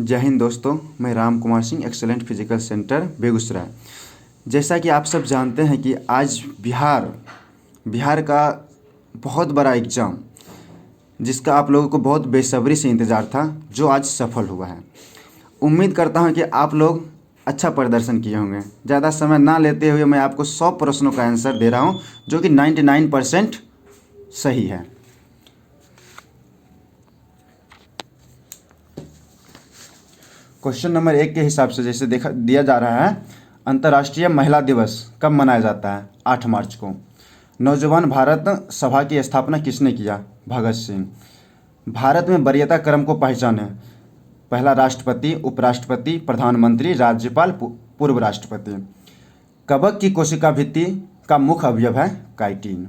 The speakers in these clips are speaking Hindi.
जय हिंद दोस्तों, मैं Ram Kumar Singh, excellent physical centre Begusarai. जैसा कि आप सब जानते हैं कि आज बिहार का बहुत बड़ा एग्ज़ाम, जिसका आप लोगों को बहुत बेसब्री से इंतज़ार था, जो आज सफल हुआ है। उम्मीद करता हूं कि आप लोग अच्छा प्रदर्शन किए होंगे। ज़्यादा समय ना लेते हुए मैं आपको 100 प्रश्नों का आंसर दे रहा हूं, जो कि 99% सही है। क्वेश्चन नंबर 1 के हिसाब से जैसे देखा दिया जा रहा है, अंतर्राष्ट्रीय महिला दिवस कब मनाया जाता है? 8 मार्च को। नौजवान भारत सभा की स्थापना किसने किया? भगत सिंह। भारत में वरीयता क्रम को पहचाने। पहला राष्ट्रपति, उपराष्ट्रपति, प्रधानमंत्री, राज्यपाल, पूर्व राष्ट्रपति। कवक की कोशिका भित्ति का मुख्य अवयव है काइटिन।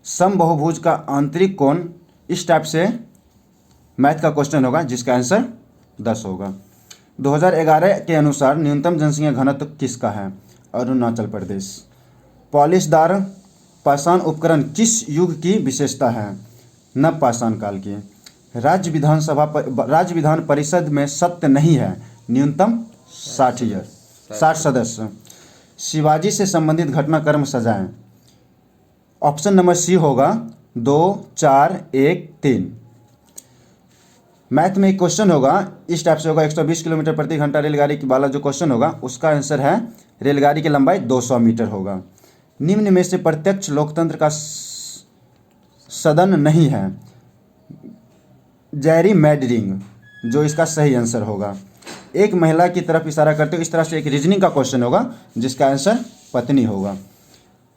समबहुभुज का आंतरिक कोण, इस टाइप से मैथ का क्वेश्चन होगा, जिसका आंसर 10 होगा। 2011 के अनुसार न्यूनतम जनसंख्या घनत्व किसका है? अरुणाचल प्रदेश। पॉलिशदार पाषाण उपकरण किस युग की विशेषता है? नव पाषाण काल की। राज्य विधान परिषद में सत्य नहीं है, न्यूनतम 60 सदस्य। शिवाजी से संबंधित घटनाक्रम सजाएं। ऑप्शन नंबर सी होगा 2, 4, 1, 3। मैथ में एक क्वेश्चन होगा, इस टाइप से होगा, 120 किलोमीटर प्रति घंटा रेलगाड़ी की वाला जो क्वेश्चन होगा, उसका आंसर है रेलगाड़ी की लंबाई 200 मीटर होगा। निम्न में से प्रत्यक्ष लोकतंत्र का सदन नहीं है। जेरी मैडरिंग, जो इसका सही आंसर होगा। एक महिला की तरफ इशारा करते हुए इस तरह से एक रीजनिंग का क्वेश्चन होगा, जिसका आंसर पत्नी होगा।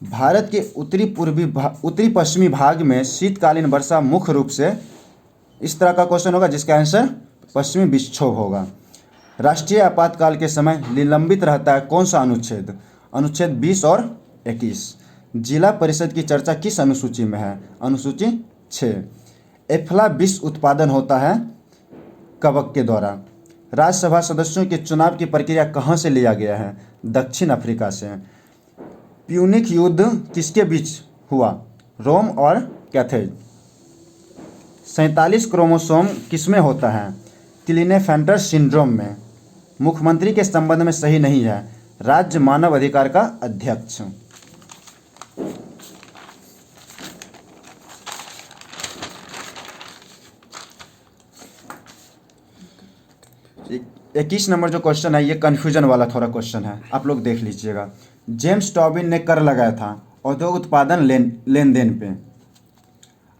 भारत के उत्तरी पश्चिमी भाग में शीतकालीन वर्षा मुख्य रूप से, इस तरह का क्वेश्चन होगा, जिसका आंसर पश्चिमी विक्षोभ होगा। राष्ट्रीय आपातकाल के समय निलंबित रहता है कौन सा अनुच्छेद? अनुच्छेद 20 और 21। जिला परिषद की चर्चा किस अनुसूची में है? अनुसूची 6। एफ्ला विष उत्पादन होता है कवक के द्वारा। राज्यसभा सदस्यों के चुनाव की प्रक्रिया कहाँ से लिया गया है? दक्षिण अफ्रीका से। प्यूनिक युद्ध किसके बीच हुआ? रोम और कैथेज। 47 क्रोमोसोम किसमें होता है? क्लिनेफेल्टर सिंड्रोम में। मुख्यमंत्री के संबंध में सही नहीं है, राज्य मानव अधिकार का अध्यक्ष। इक्कीस नंबर जो क्वेश्चन है, ये कन्फ्यूजन वाला थोड़ा क्वेश्चन है, आप लोग देख लीजिएगा। जेम्स टॉबिन ने कर लगाया था औद्योगिक उत्पादन लेन देन पे।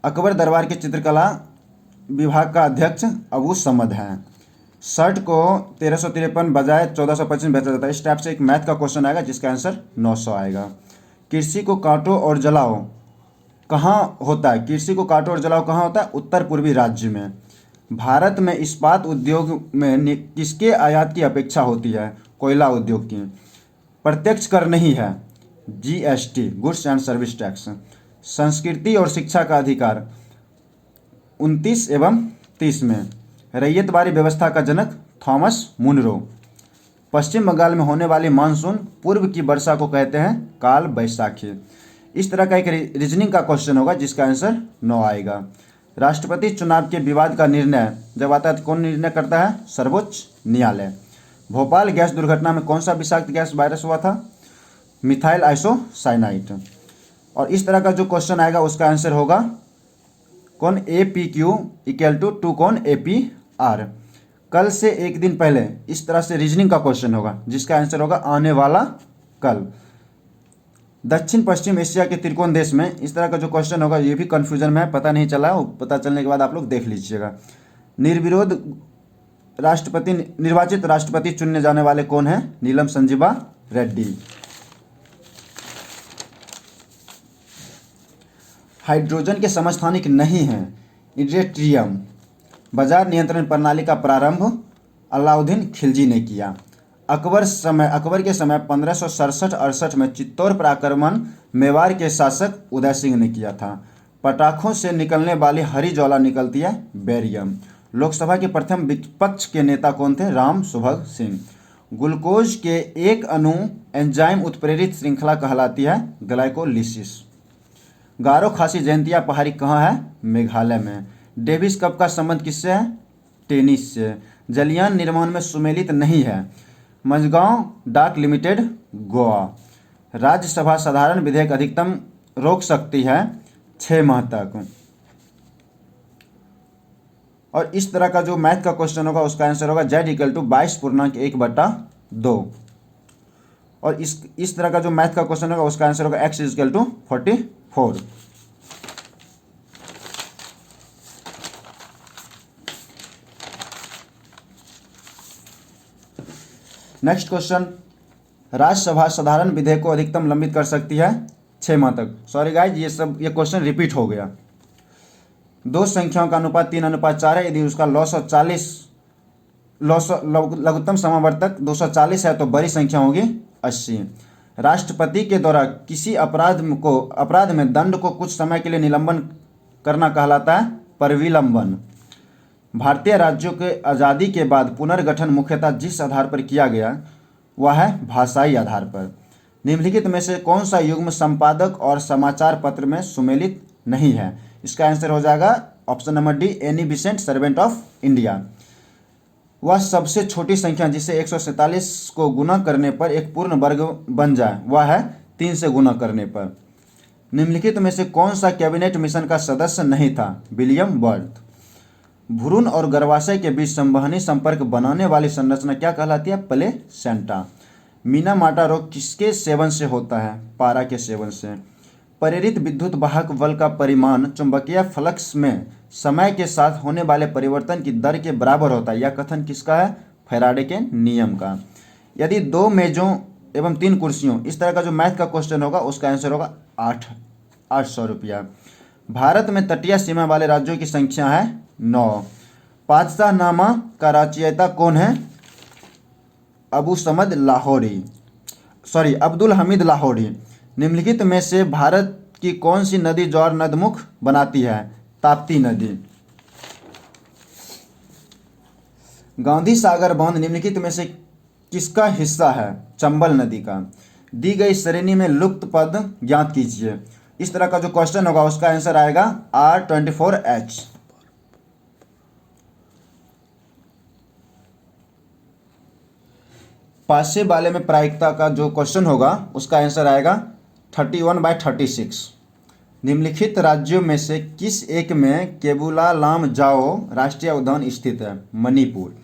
अकबर दरबार के चित्रकला विभाग का अध्यक्ष अबू समद हैं। शर्ट को 1353 बजाय 1425 बेचा जाता है। इस टाइप से एक मैथ का क्वेश्चन आएगा, जिसका आंसर 900 आएगा। कृषि को काटो और जलाओ कहाँ होता है? कृषि को काटो और जलाओ कहाँ होता है? उत्तर पूर्वी राज्य में। भारत में इस्पात उद्योग में किसके आयात की अपेक्षा होती है? कोयला उद्योग की। प्रत्यक्ष कर नहीं है, GST, goods and service tax. संस्कृति और शिक्षा का अधिकार 29 एवं 30 में। रैयतवाड़ी व्यवस्था का जनक थॉमस मुनरो। पश्चिम बंगाल में होने वाली मानसून पूर्व की वर्षा को कहते हैं काल बैसाखी। इस तरह का एक रीजनिंग का क्वेश्चन होगा, जिसका आंसर 9 आएगा। राष्ट्रपति चुनाव के विवाद का निर्णय जब आता है तो कौन निर्णय करता है? सर्वोच्च न्यायालय। भोपाल गैस दुर्घटना में कौन सा विषाक्त गैस वायरस हुआ था? Methyl isocyanate. और इस तरह का जो क्वेश्चन आएगा, उसका आंसर होगा कौन? APQ = 2 कौन? APR। कल से एक दिन पहले, इस तरह से रीजनिंग का क्वेश्चन होगा, जिसका आंसर होगा आने वाला कल। दक्षिण पश्चिम एशिया के त्रिकोण देश में, इस तरह का जो क्वेश्चन होगा, ये भी कन्फ्यूजन में है, पता नहीं चला, पता चलने के बाद आप लोग देख लीजिएगा। निर्विरोध निर्वाचित राष्ट्रपति चुनने जाने वाले कौन है? नीलम संजीवा रेड्डी। हाइड्रोजन के समस्थानिक नहीं है, इरेट्रियम। बाजार नियंत्रण प्रणाली का प्रारंभ अलाउद्दीन खिलजी ने किया। अकबर के समय 1567-68 में चित्तौड़ पर आक्रमण मेवाड़ के शासक उदय सिंह ने किया था। पटाखों से निकलने वाली हरी ज्वाला निकलती है बेरियम। लोकसभा के प्रथम विपक्ष के नेता कौन थे? राम सुभग सिंह। ग्लूकोज के एक अणु एंजाइम उत्प्रेरित श्रृंखला कहलाती है ग्लाइकोलिसिस। गारो खासी जयंतिया पहाड़ी कहाँ है? मेघालय में। डेविस कप का संबंध किससे है? टेनिस से। जलयान निर्माण में सुमेलित नहीं है। मझगांव डाक लिमिटेड, गोवा। राज्यसभा साधारण विधेयक अधिकतम रोक सकती है 6 माह तक। और इस तरह का जो मैथ का क्वेश्चन होगा उसका आंसर होगा z=22। और इस तरह का जो मैथ का क्वेश्चन होगा उसका आंसर होगा x=44। नेक्स्ट क्वेश्चन, राज्यसभा साधारण विधेयक को अधिकतम लंबित कर सकती है 6 माह तक। सॉरी गाइज, ये क्वेश्चन रिपीट हो गया। दो संख्याओं का अनुपात 3:4 है। यदि उसका लघुत्तम समावर्तक 240 है तो बड़ी संख्या होगी 80। राष्ट्रपति के द्वारा किसी अपराध में दंड को कुछ समय के लिए निलंबन करना कहलाता है परिविलंबन। भारतीय राज्यों के आज़ादी के बाद पुनर्गठन मुख्यतः जिस आधार पर किया गया वह है भाषाई आधार पर। निम्नलिखित में से कौन सा युग्म संपादक और समाचार पत्र में सुमेलित नहीं है? इसका आंसर हो जाएगा option number D, any Besant, servant of India. वह सबसे छोटी संख्या जिसे 147 को गुना करने पर एक पूर्ण वर्ग बन जाए वह है 3 से गुना करने पर। निम्नलिखित में से कौन सा कैबिनेट मिशन का सदस्य नहीं था? William birth. भ्रूण और गर्भाशय के बीच संवहनी संपर्क बनाने वाली संरचना क्या कहलाती है? प्लेसेंटा। मीना-माटा रोग किसके सेवन से होता है? पारा के सेवन से। प्रेरित विद्युत वाहक बल का परिमाण चुंबकीय फ्लक्स में समय के साथ होने वाले परिवर्तन की दर के बराबर होता है। यह कथन किसका है? फैराडे के नियम का। यदि 2 मेजों एवं 3 कुर्सियों, इस तरह का जो मैथ का क्वेश्चन होगा उसका आंसर होगा 800 रुपया। भारत में तटीय सीमा वाले राज्यों की संख्या है 9। पातशाहनामा का रचयिता कौन है? अब्दुल हमीद लाहौरी। निम्नलिखित में से भारत की कौन सी नदी ज्वार नदमुख बनाती है? ताप्ती नदी। गांधी सागर बांध निम्नलिखित में से किसका हिस्सा है? चंबल नदी का। दी गई श्रेणी में लुप्त पद ज्ञात कीजिए। इस तरह का जो क्वेश्चन होगा उसका आंसर आएगा R24H। पासे वाले में प्रायिकता का जो क्वेश्चन होगा उसका आंसर आएगा 31/36। निम्नलिखित राज्यों में से किस एक में केबुला-लाम जाओ राष्ट्रीय उद्यान स्थित है? मणिपुर।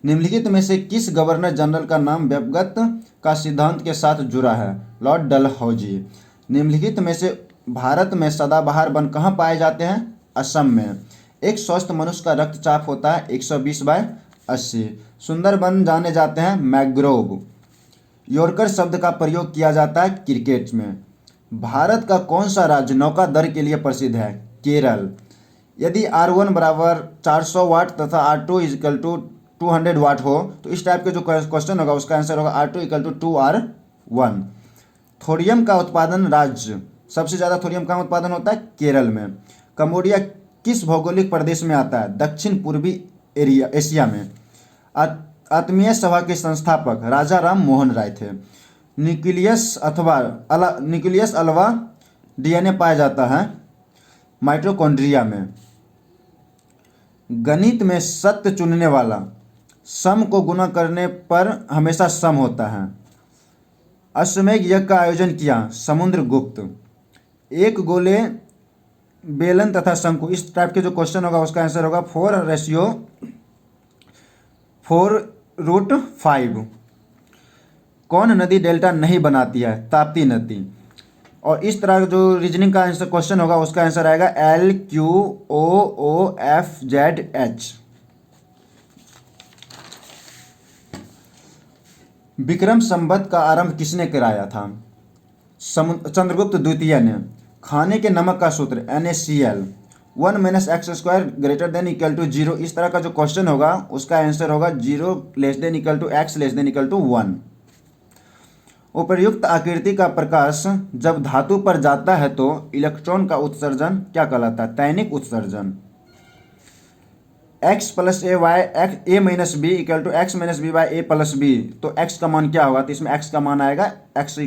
निम्नलिखित में से किस गवर्नर जनरल का नाम व्यक्तिगत का सिद्धांत के साथ जुड़ा है? लॉर्ड डलहौजी। निम्नलिखित में से भारत में सदाबहार वन कहाँ पाए जाते हैं? असम में। एक स्वस्थ मनुष्य का रक्तचाप होता है 120/80। सुंदरबन जाने जाते हैं मैंग्रोव। यॉर्कर शब्द का प्रयोग किया जाता है क्रिकेट में। भारत का कौन सा राज्य नौका दर के लिए प्रसिद्ध है? केरल। यदि R1 बराबर 400 वाट तथा R2 200 वाट हो तो इस टाइप के जो क्वेश्चन होगा उसका आंसर होगा R2 2R1। थोरियम का उत्पादन राज्य, सबसे ज़्यादा थोरियम का उत्पादन होता है केरल में। कंबोडिया किस भौगोलिक प्रदेश में आता है? दक्षिण पूर्वी एशिया में। आत्मीय सभा के संस्थापक राजा राम मोहन राय थे। न्यूक्लियस अलावा DNA पाया जाता है माइटोकॉन्ड्रिया में। गणित में सत्य चुनने वाला सम को गुना करने पर हमेशा सम होता है। अश्वमेध यज्ञ का आयोजन किया समुद्रगुप्त। एक गोले, बेलन तथा शंकु, इस टाइप के जो क्वेश्चन होगा उसका आंसर होगा 4:4√5। कौन नदी डेल्टा नहीं बनाती है? ताप्ती नदी। और इस तरह जो रीजनिंग का आंसर क्वेश्चन होगा उसका आंसर आएगा LQOOFZH। विक्रम संवत का आरंभ किसने कराया था? चंद्रगुप्त द्वितीय ने। खाने के नमक का सूत्र NaCl। 1 - x² > 0। इस तरह का जो क्वेश्चन होगा उसका आंसर होगा 0 < x < 1। उपर्युक्त आकृति का प्रकाश जब धातु पर जाता है तो इलेक्ट्रॉन का उत्सर्जन क्या कहलाता है? तैनिक उत्सर्जन। x + a - b = x - b/a + b। तो x का मान क्या होगा? तो इसमें x का मान आएगा x =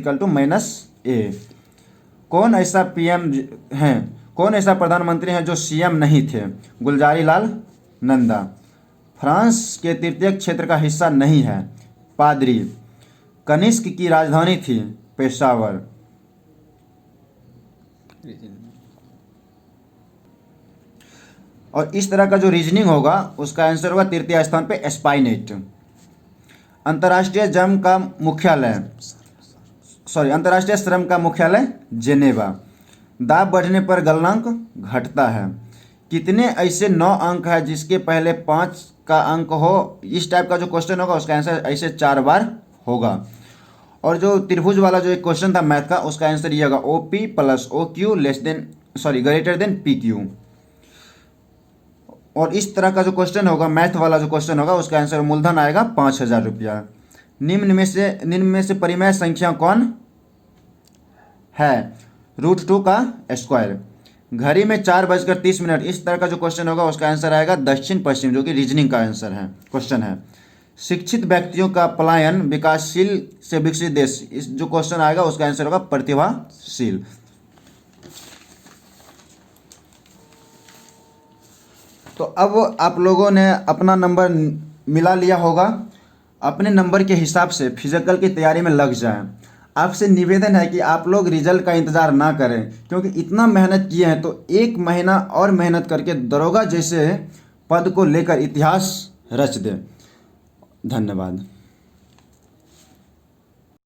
-a। कौन ऐसा प्रधानमंत्री हैं जो CM नहीं थे? गुलजारी लाल नंदा। फ्रांस के तृतीय क्षेत्र का हिस्सा नहीं है। पादरी। कनिष्क की राजधानी थी पेशावर। और इस तरह का जो रीजनिंग होगा उसका आंसर होगा तृतीय स्थान पे स्पाइनेट। अंतर्राष्ट्रीय जम का मुख्यालय अंतर्राष्ट्रीय श्रम का मुख्यालय जेनेवा। दाब बढ़ने पर गलनांक घटता है। कितने ऐसे 9 अंक है जिसके पहले 5 का अंक हो? इस टाइप का जो क्वेश्चन होगा उसका आंसर ऐसे 4 बार होगा। और जो त्रिभुज वाला जो एक क्वेश्चन था मैथ का, उसका आंसर ये होगा OP plus OQ greater than PQ। और इस तरह का जो क्वेश्चन होगा मैथ वाला जो क्वेश्चन होगा उसका आंसर मूलधन आएगा 5,000 रुपया। निम्न में से परिमेय संख्या कौन है? √2 का स्क्वायर। घड़ी में 4:30। इस तरह का जो क्वेश्चन होगा उसका आंसर आएगा दक्षिण पश्चिम, जो कि रीजनिंग का आंसर है क्वेश्चन है। शिक्षित व्यक्तियों का पलायन विकासशील से विकसित देश, इस जो क्वेश्चन आएगा उसका आंसर होगा प्रतिभाशील। तो अब आप लोगों ने अपना नंबर मिला लिया होगा। अपने नंबर के हिसाब से फिजिकल की तैयारी में लग जाएं। आपसे निवेदन है कि आप लोग रिजल्ट का इंतज़ार ना करें, क्योंकि इतना मेहनत किए हैं तो 1 महीना और मेहनत करके दरोगा जैसे पद को लेकर इतिहास रच दें। धन्यवाद।